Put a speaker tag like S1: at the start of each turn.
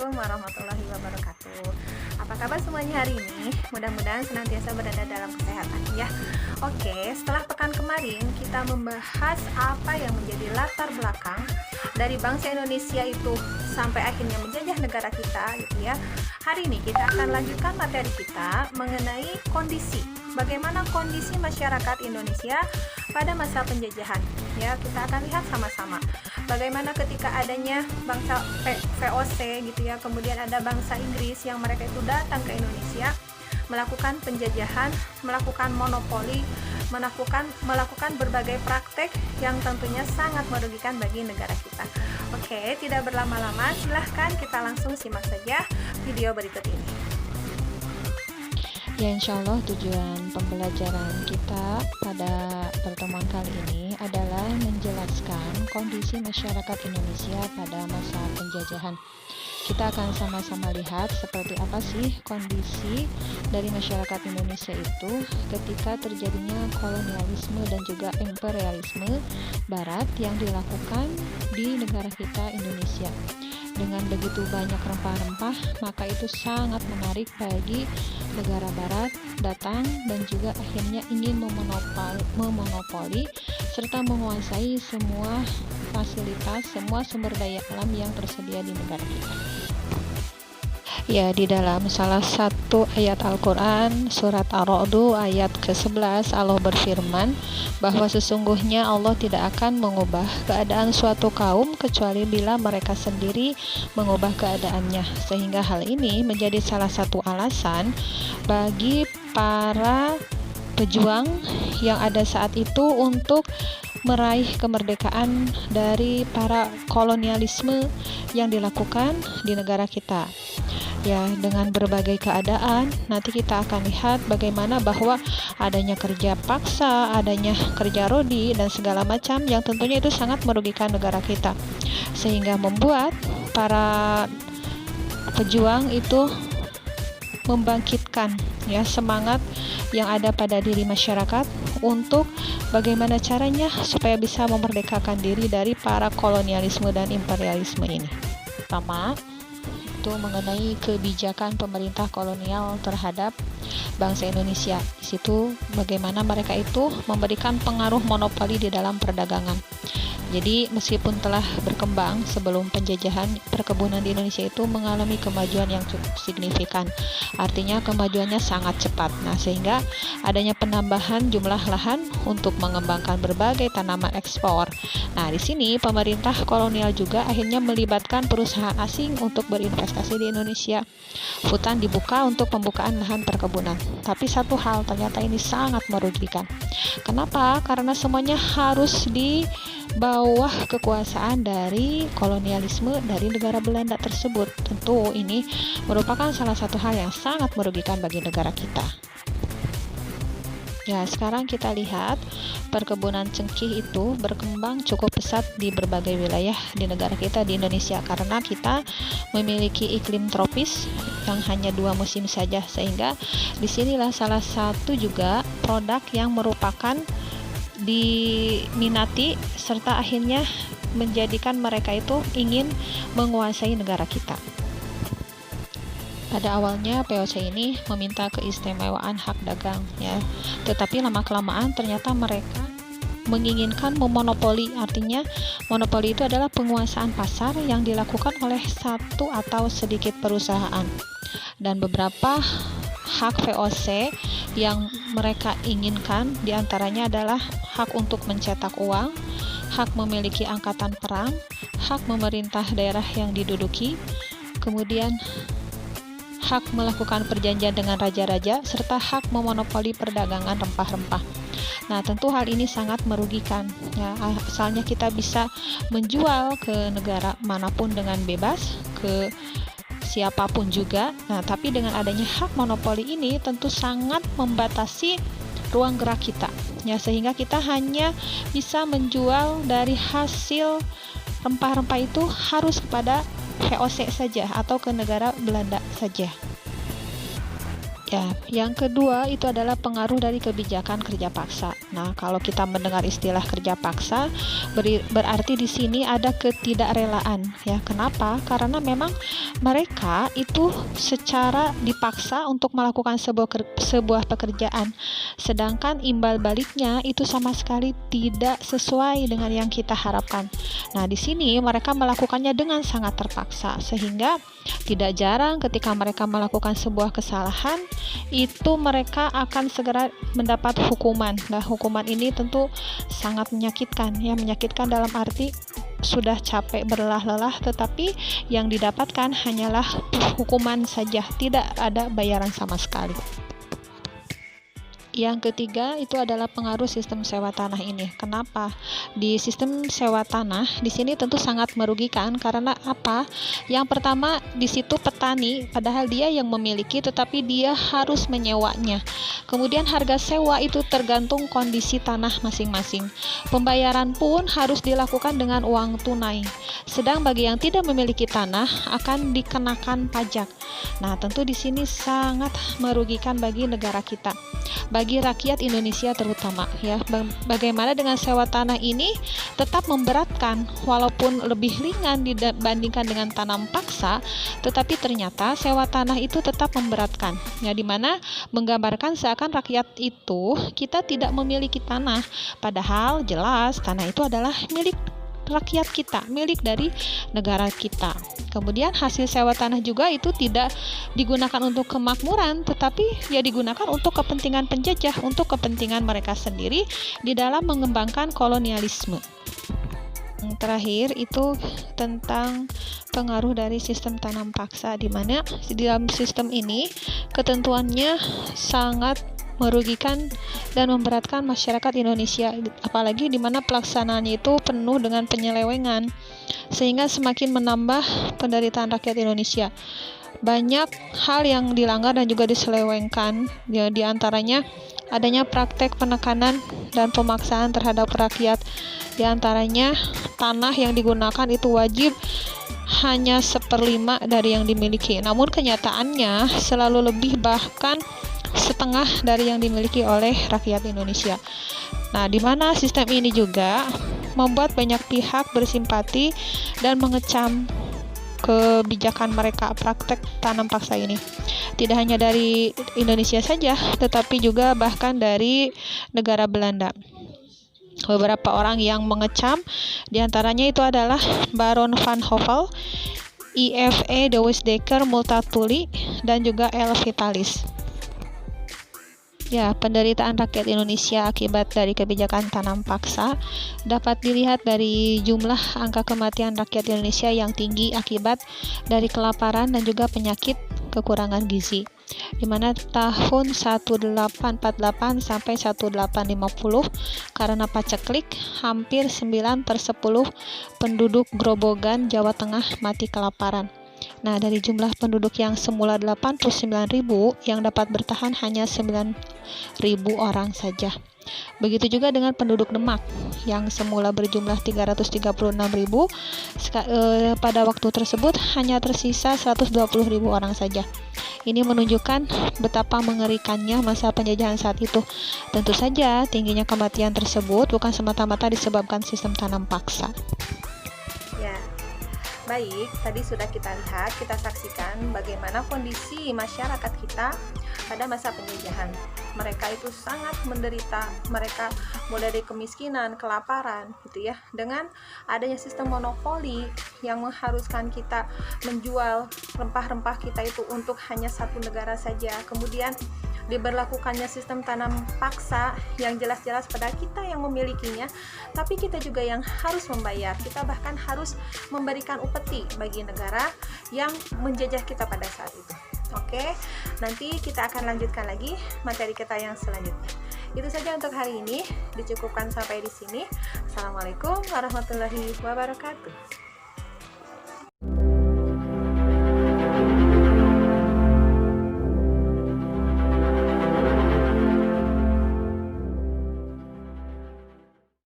S1: Assalamualaikum warahmatullahi wabarakatuh. Apa kabar semuanya hari ini? Mudah-mudahan senantiasa berada dalam kesehatan ya. Oke, setelah pekan kemarin kita membahas apa yang menjadi latar belakang dari bangsa Indonesia itu sampai akhirnya menjajah negara kita gitu ya. Hari ini kita akan lanjutkan materi kita mengenai bagaimana kondisi masyarakat Indonesia pada masa penjajahan. Ya, kita akan lihat sama-sama bagaimana ketika adanya bangsa VOC gitu ya, kemudian ada bangsa Inggris yang mereka itu datang ke Indonesia melakukan penjajahan, melakukan monopoli, melakukan berbagai praktek yang tentunya sangat merugikan bagi negara kita. Oke, tidak berlama-lama, silahkan kita langsung simak saja video berikut ini.
S2: Ya, insya Allah tujuan pembelajaran kita pada pertemuan kali ini adalah menjelaskan kondisi masyarakat Indonesia pada masa penjajahan. Kita akan sama-sama lihat seperti apa sih kondisi dari masyarakat Indonesia itu ketika terjadinya kolonialisme dan juga imperialisme Barat yang dilakukan di negara kita Indonesia. Dengan begitu banyak rempah-rempah, maka itu sangat menarik bagi negara barat datang dan juga akhirnya ingin memonopoli serta menguasai semua fasilitas, semua sumber daya alam yang tersedia di negara kita. Ya, di dalam salah satu ayat Al-Quran, surat Ar-Ra'd ayat ke-11, Allah berfirman bahwa sesungguhnya Allah tidak akan mengubah keadaan suatu kaum kecuali bila mereka sendiri mengubah keadaannya. Sehingga hal ini menjadi salah satu alasan bagi para pejuang yang ada saat itu untuk meraih kemerdekaan dari para kolonialisme yang dilakukan di negara kita. Ya, dengan berbagai keadaan nanti kita akan lihat bagaimana bahwa adanya kerja paksa, adanya kerja rodi dan segala macam yang tentunya itu sangat merugikan negara kita, sehingga membuat para pejuang itu membangkitkan ya semangat yang ada pada diri masyarakat untuk bagaimana caranya supaya bisa memerdekakan diri dari para kolonialisme dan imperialisme ini. Pertama, itu mengenai kebijakan pemerintah kolonial terhadap bangsa Indonesia. Di situ bagaimana mereka itu memberikan pengaruh monopoli di dalam perdagangan. Jadi meskipun telah berkembang sebelum penjajahan, perkebunan di Indonesia itu mengalami kemajuan yang cukup signifikan. Artinya kemajuannya sangat cepat. Nah, sehingga adanya penambahan jumlah lahan untuk mengembangkan berbagai tanaman ekspor. Nah, di sini pemerintah kolonial juga akhirnya melibatkan perusahaan asing untuk berinvestasi di Indonesia. Hutan dibuka untuk pembukaan lahan perkebunan. Tapi satu hal, ternyata ini sangat merugikan. Kenapa? Karena semuanya harus di bawah kekuasaan dari kolonialisme dari negara Belanda tersebut. Tentu ini merupakan salah satu hal yang sangat merugikan bagi negara kita. Ya, sekarang kita lihat perkebunan cengkih itu berkembang cukup pesat di berbagai wilayah di negara kita di Indonesia karena kita memiliki iklim tropis yang hanya 2 musim saja, sehingga disinilah salah satu juga produk yang merupakan diminati serta akhirnya menjadikan mereka itu ingin menguasai negara kita. Pada awalnya POC ini meminta keistimewaan hak dagang ya, tetapi lama-kelamaan ternyata mereka menginginkan memonopoli. Artinya monopoli itu adalah penguasaan pasar yang dilakukan oleh satu atau sedikit perusahaan, dan beberapa hak VOC yang mereka inginkan diantaranya adalah hak untuk mencetak uang, hak memiliki angkatan perang, hak memerintah daerah yang diduduki, kemudian hak melakukan perjanjian dengan raja-raja, serta hak memonopoli perdagangan rempah-rempah. Nah, tentu hal ini sangat merugikan. Ya, asalnya kita bisa menjual ke negara manapun dengan bebas, ke siapapun juga. Nah, tapi dengan adanya hak monopoli ini tentu sangat membatasi ruang gerak kita. Ya, sehingga kita hanya bisa menjual dari hasil rempah-rempah itu harus kepada VOC saja atau ke negara Belanda saja. Ya, yang kedua itu adalah pengaruh dari kebijakan kerja paksa. Nah, kalau kita mendengar istilah kerja paksa, berarti di sini ada ketidakrelaan. Ya, kenapa? Karena memang mereka itu secara dipaksa untuk melakukan sebuah pekerjaan, sedangkan imbal baliknya itu sama sekali tidak sesuai dengan yang kita harapkan. Nah, di sini mereka melakukannya dengan sangat terpaksa, sehingga tidak jarang ketika mereka melakukan sebuah kesalahan, itu mereka akan segera mendapat hukuman. Nah, hukuman ini tentu sangat menyakitkan, ya, menyakitkan dalam arti sudah capek berlelah-lelah, tetapi yang didapatkan hanyalah hukuman saja, tidak ada bayaran sama sekali. Yang ketiga itu adalah pengaruh sistem sewa tanah ini. Kenapa? Di sistem sewa tanah di sini tentu sangat merugikan karena apa? Yang pertama, di situ petani padahal dia yang memiliki tetapi dia harus menyewanya. Kemudian harga sewa itu tergantung kondisi tanah masing-masing. Pembayaran pun harus dilakukan dengan uang tunai. Sedang bagi yang tidak memiliki tanah akan dikenakan pajak. Nah, tentu di sini sangat merugikan bagi negara kita. Bagi rakyat Indonesia terutama, ya, bagaimana dengan sewa tanah ini tetap memberatkan walaupun lebih ringan dibandingkan dengan tanam paksa, tetapi ternyata sewa tanah itu tetap memberatkan, ya, dimana menggambarkan seakan rakyat itu kita tidak memiliki tanah, padahal jelas tanah itu adalah milik rakyat kita, milik dari negara kita. Kemudian hasil sewa tanah juga itu tidak digunakan untuk kemakmuran, tetapi ya digunakan untuk kepentingan penjajah, untuk kepentingan mereka sendiri di dalam mengembangkan kolonialisme. Yang terakhir itu tentang pengaruh dari sistem tanam paksa, di mana di dalam sistem ini ketentuannya sangat merugikan dan memberatkan masyarakat Indonesia, apalagi di mana pelaksanaannya itu penuh dengan penyelewengan, sehingga semakin menambah penderitaan rakyat Indonesia. Banyak hal yang dilanggar dan juga diselewengkan, ya, di antaranya adanya praktek penekanan dan pemaksaan terhadap rakyat. Di antaranya tanah yang digunakan itu wajib hanya 1/5 dari yang dimiliki, namun kenyataannya selalu lebih, bahkan setengah dari yang dimiliki oleh rakyat Indonesia. Nah, di mana sistem ini juga membuat banyak pihak bersimpati dan mengecam kebijakan mereka praktek tanam paksa ini. Tidak hanya dari Indonesia saja, tetapi juga bahkan dari negara Belanda. Beberapa orang yang mengecam, diantaranya itu adalah Baron van Hove, I.F.E. de Weizsäcker, Multatuli, dan juga L. Vitalis. Ya, penderitaan rakyat Indonesia akibat dari kebijakan tanam paksa dapat dilihat dari jumlah angka kematian rakyat Indonesia yang tinggi akibat dari kelaparan dan juga penyakit kekurangan gizi, di mana tahun 1848 sampai 1850 karena paceklik hampir 9/10 penduduk Grobogan, Jawa Tengah mati kelaparan. Nah, dari jumlah penduduk yang semula 89.000 yang dapat bertahan hanya 9.000 orang saja. Begitu juga dengan penduduk Demak yang semula berjumlah 336.000, pada waktu tersebut hanya tersisa 120.000 orang saja. Ini menunjukkan betapa mengerikannya masa penjajahan saat itu. Tentu saja tingginya kematian tersebut bukan semata-mata disebabkan sistem tanam paksa.
S1: Ya, baik, tadi sudah kita lihat, kita saksikan bagaimana kondisi masyarakat kita pada masa penjajahan. Mereka itu sangat menderita, mereka mulai dari kemiskinan, kelaparan, gitu ya. Dengan adanya sistem monopoli yang mengharuskan kita menjual rempah-rempah kita itu untuk hanya satu negara saja. Kemudian diberlakukannya sistem tanam paksa yang jelas-jelas pada kita yang memilikinya, tapi kita juga yang harus membayar. Kita bahkan harus memberikan upeti bagi negara yang menjajah kita pada saat itu. Oke, nanti kita akan lanjutkan lagi materi kita yang selanjutnya. Itu saja untuk hari ini, dicukupkan sampai di sini. Assalamualaikum warahmatullahi wabarakatuh.